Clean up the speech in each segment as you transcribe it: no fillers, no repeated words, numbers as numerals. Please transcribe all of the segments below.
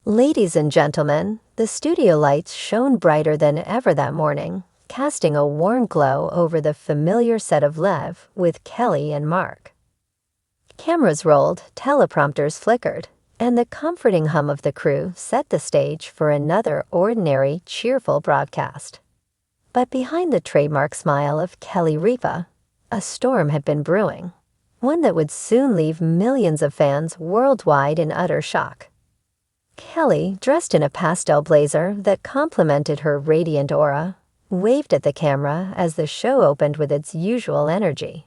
Ladies and gentlemen, the studio lights shone brighter than ever that morning, casting a warm glow over the familiar set of Lev with Kelly and Mark. Cameras rolled, teleprompters flickered, and the comforting hum of the crew set the stage for another ordinary, cheerful broadcast. But behind the trademark smile of Kelly Ripa, a storm had been brewing, one that would soon leave millions of fans worldwide in utter shock. Kelly, dressed in a pastel blazer that complemented her radiant aura, waved at the camera as the show opened with its usual energy.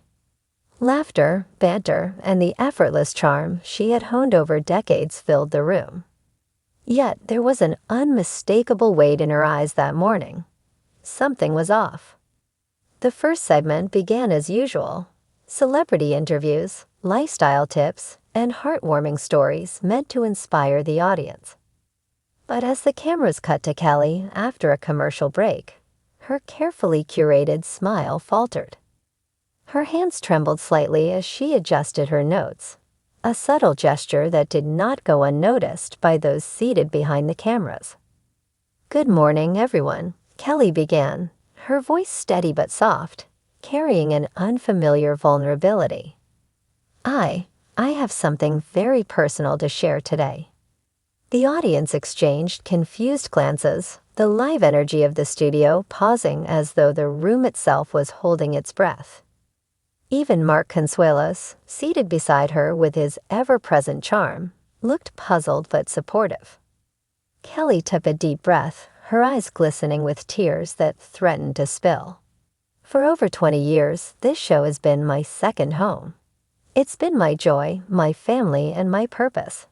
Laughter, banter, and the effortless charm she had honed over decades filled the room. Yet there was an unmistakable weight in her eyes that morning. Something was off. The first segment began as usual. Celebrity interviews, lifestyle tips, and heartwarming stories meant to inspire the audience. But as the cameras cut to Kelly after a commercial break, her carefully curated smile faltered. Her hands trembled slightly as she adjusted her notes, a subtle gesture that did not go unnoticed by those seated behind the cameras. "Good morning, everyone," Kelly began, her voice steady but soft, carrying an unfamiliar vulnerability. I have something very personal to share today." The audience exchanged confused glances, the live energy of the studio pausing as though the room itself was holding its breath. Even Mark Consuelos, seated beside her with his ever-present charm, looked puzzled but supportive. Kelly took a deep breath, her eyes glistening with tears that threatened to spill. "For over 20 years, this show has been my second home. It's been my joy, my family, and my purpose.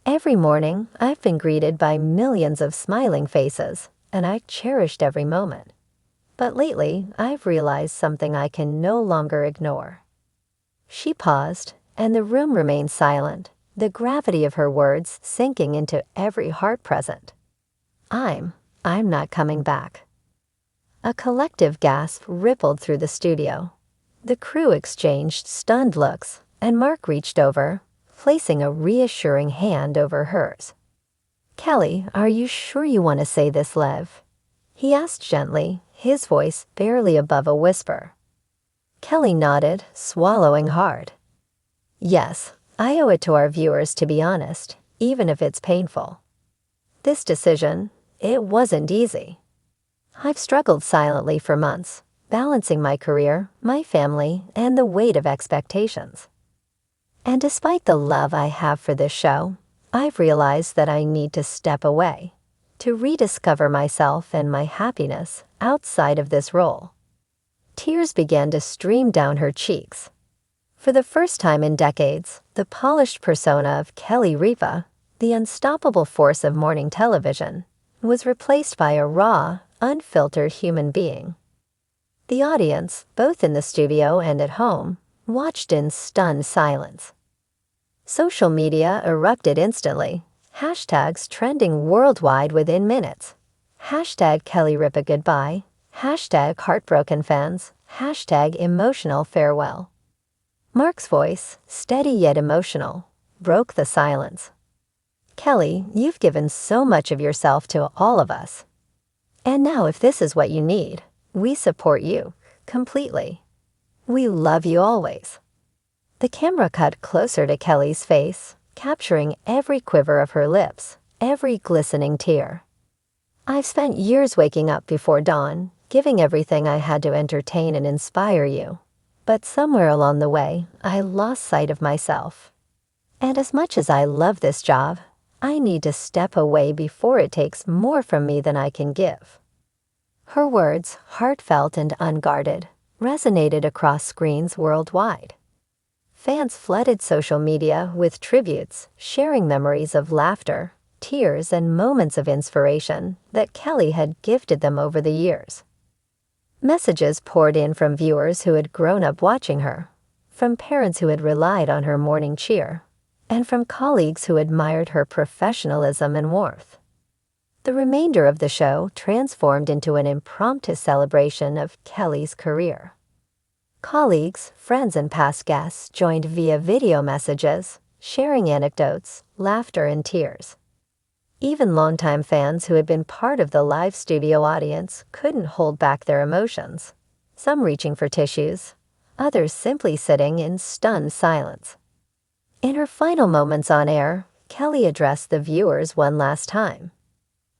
Every morning, I've been greeted by millions of smiling faces, and I've cherished every moment. But lately, I've realized something I can no longer ignore." She paused, and the room remained silent, the gravity of her words sinking into every heart present. I'm not coming back." A collective gasp rippled through the studio. The crew exchanged stunned looks, and Mark reached over, placing a reassuring hand over hers. "Kelly, are you sure you want to say this, Lev?" he asked gently, his voice barely above a whisper. Kelly nodded, swallowing hard. "Yes, I owe it to our viewers to be honest, even if it's painful. This decision, it wasn't easy. I've struggled silently for months, balancing my career, my family, and the weight of expectations. And despite the love I have for this show, I've realized that I need to step away, to rediscover myself and my happiness outside of this role." Tears began to stream down her cheeks. For the first time in decades, the polished persona of Kelly Ripa, the unstoppable force of morning television, was replaced by a raw, unfiltered human being. The audience, both in the studio and at home, watched in stunned silence. Social media erupted instantly, hashtags trending worldwide within minutes. Hashtag Kelly Ripa goodbye, hashtag heartbroken fans, hashtag emotional farewell. Mark's voice, steady yet emotional, broke the silence. "Kelly, you've given so much of yourself to all of us. And now if this is what you need, we support you, completely. We love you always." The camera cut closer to Kelly's face, capturing every quiver of her lips, every glistening tear. "I've spent years waking up before dawn, giving everything I had to entertain and inspire you. But somewhere along the way, I lost sight of myself. And as much as I love this job, I need to step away before it takes more from me than I can give." Her words, heartfelt and unguarded, resonated across screens worldwide. Fans flooded social media with tributes, sharing memories of laughter, tears, and moments of inspiration that Kelly had gifted them over the years. Messages poured in from viewers who had grown up watching her, from parents who had relied on her morning cheer, and from colleagues who admired her professionalism and warmth. The remainder of the show transformed into an impromptu celebration of Kelly's career. Colleagues, friends, and past guests joined via video messages, sharing anecdotes, laughter, and tears. Even longtime fans who had been part of the live studio audience couldn't hold back their emotions, some reaching for tissues, others simply sitting in stunned silence. In her final moments on air, Kelly addressed the viewers one last time.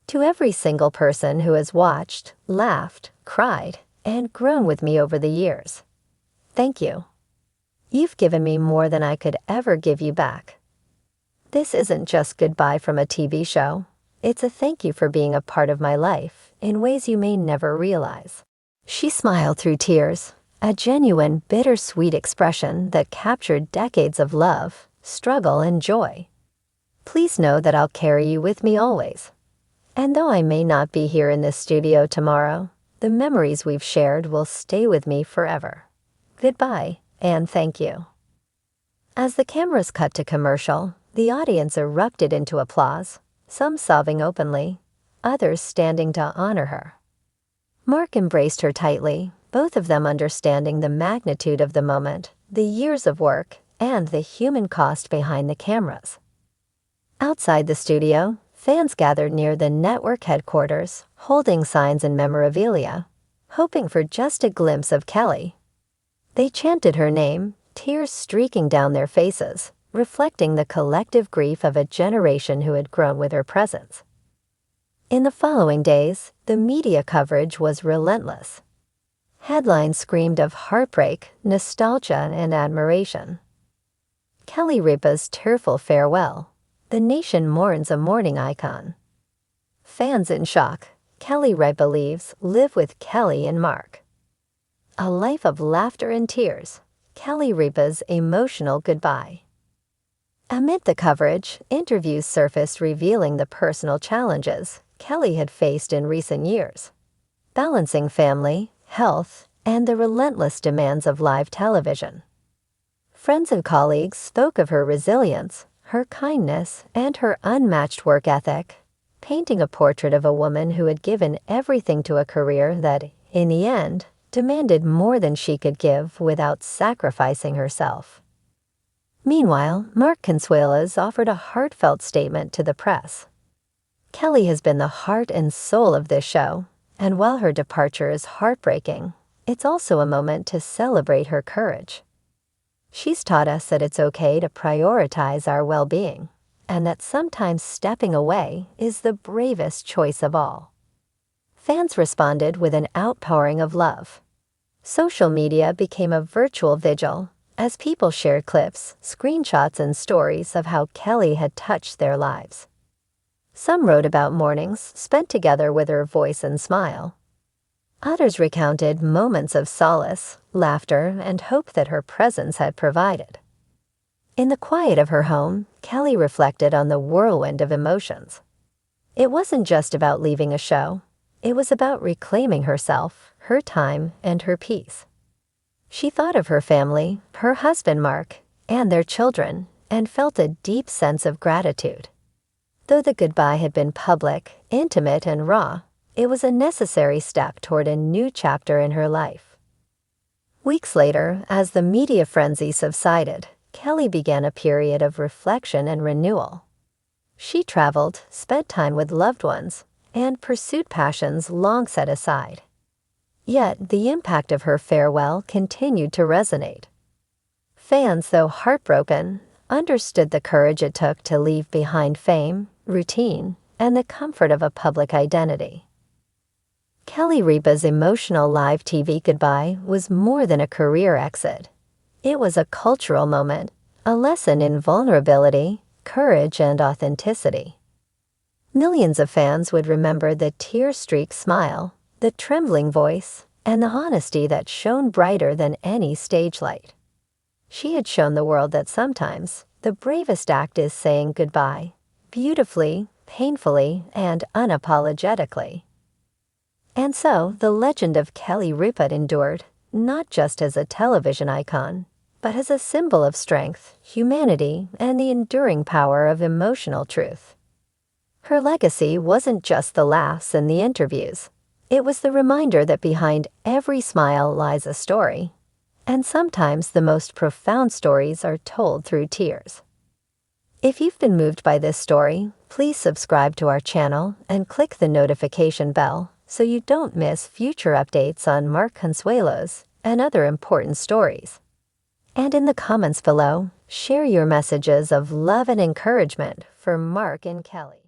To every single person who has watched, laughed, cried, and grown with me over the years, thank you. You've given me more than I could ever give you back. This isn't just goodbye from a TV show. It's a thank you for being a part of my life in ways you may never realize. She smiled through tears, a genuine, bittersweet expression that captured decades of love, struggle, and joy. Please know that I'll carry you with me always. And though I may not be here in this studio tomorrow, the memories we've shared will stay with me forever. Goodbye, and thank you. As the cameras cut to commercial, the audience erupted into applause, some sobbing openly, others standing to honor her. Mark embraced her tightly, both of them understanding the magnitude of the moment, the years of work, and the human cost behind the cameras. Outside the studio, fans gathered near the network headquarters, holding signs and memorabilia, hoping for just a glimpse of Kelly. They chanted her name, tears streaking down their faces, reflecting the collective grief of a generation who had grown with her presence. In the following days, the media coverage was relentless. Headlines screamed of heartbreak, nostalgia, and admiration. Kelly Ripa's tearful farewell. The nation mourns a mourning icon. Fans in shock. Kelly Ripa leaves, live with Kelly&Mark. A life of laughter and tears. Kelly Ripa's emotional goodbye. Amid the coverage, interviews surfaced revealing the personal challenges Kelly had faced in recent years, balancing family, health, and the relentless demands of live television. Friends and colleagues spoke of her resilience, her kindness, and her unmatched work ethic, painting a portrait of a woman who had given everything to a career that, in the end, demanded more than she could give without sacrificing herself. Meanwhile, Mark Consuelos offered a heartfelt statement to the press. Kelly has been the heart and soul of this show, and while her departure is heartbreaking, it's also a moment to celebrate her courage. She's taught us that it's okay to prioritize our well-being, and that sometimes stepping away is the bravest choice of all. Fans responded with an outpouring of love. Social media became a virtual vigil as people shared clips, screenshots, and stories of how Kelly had touched their lives. Some wrote about mornings spent together with her voice and smile. Others recounted moments of solace, laughter, and hope that her presence had provided. In the quiet of her home, Kelly reflected on the whirlwind of emotions. It wasn't just about leaving a show. It was about reclaiming herself, her time, and her peace. She thought of her family, her husband Mark, and their children, and felt a deep sense of gratitude. Though the goodbye had been public, intimate, and raw, it was a necessary step toward a new chapter in her life. Weeks later, as the media frenzy subsided, Kelly began a period of reflection and renewal. She traveled, spent time with loved ones, and pursued passions long set aside. Yet, the impact of her farewell continued to resonate. Fans, though heartbroken, understood the courage it took to leave behind fame, routine, and the comfort of a public identity. Kelly Ripa's emotional live TV goodbye was more than a career exit. It was a cultural moment, a lesson in vulnerability, courage, and authenticity. Millions of fans would remember the tear-streaked smile, the trembling voice, and the honesty that shone brighter than any stage light. She had shown the world that sometimes the bravest act is saying goodbye, beautifully, painfully, and unapologetically. And so, the legend of Kelly Ripa endured, not just as a television icon, but as a symbol of strength, humanity, and the enduring power of emotional truth. Her legacy wasn't just the laughs and the interviews. It was the reminder that behind every smile lies a story, and sometimes the most profound stories are told through tears. If you've been moved by this story, Please subscribe to our channel and click the notification bell so you don't miss future updates on Mark Consuelos and other important stories. And in the comments below, share your messages of love and encouragement for Mark and Kelly.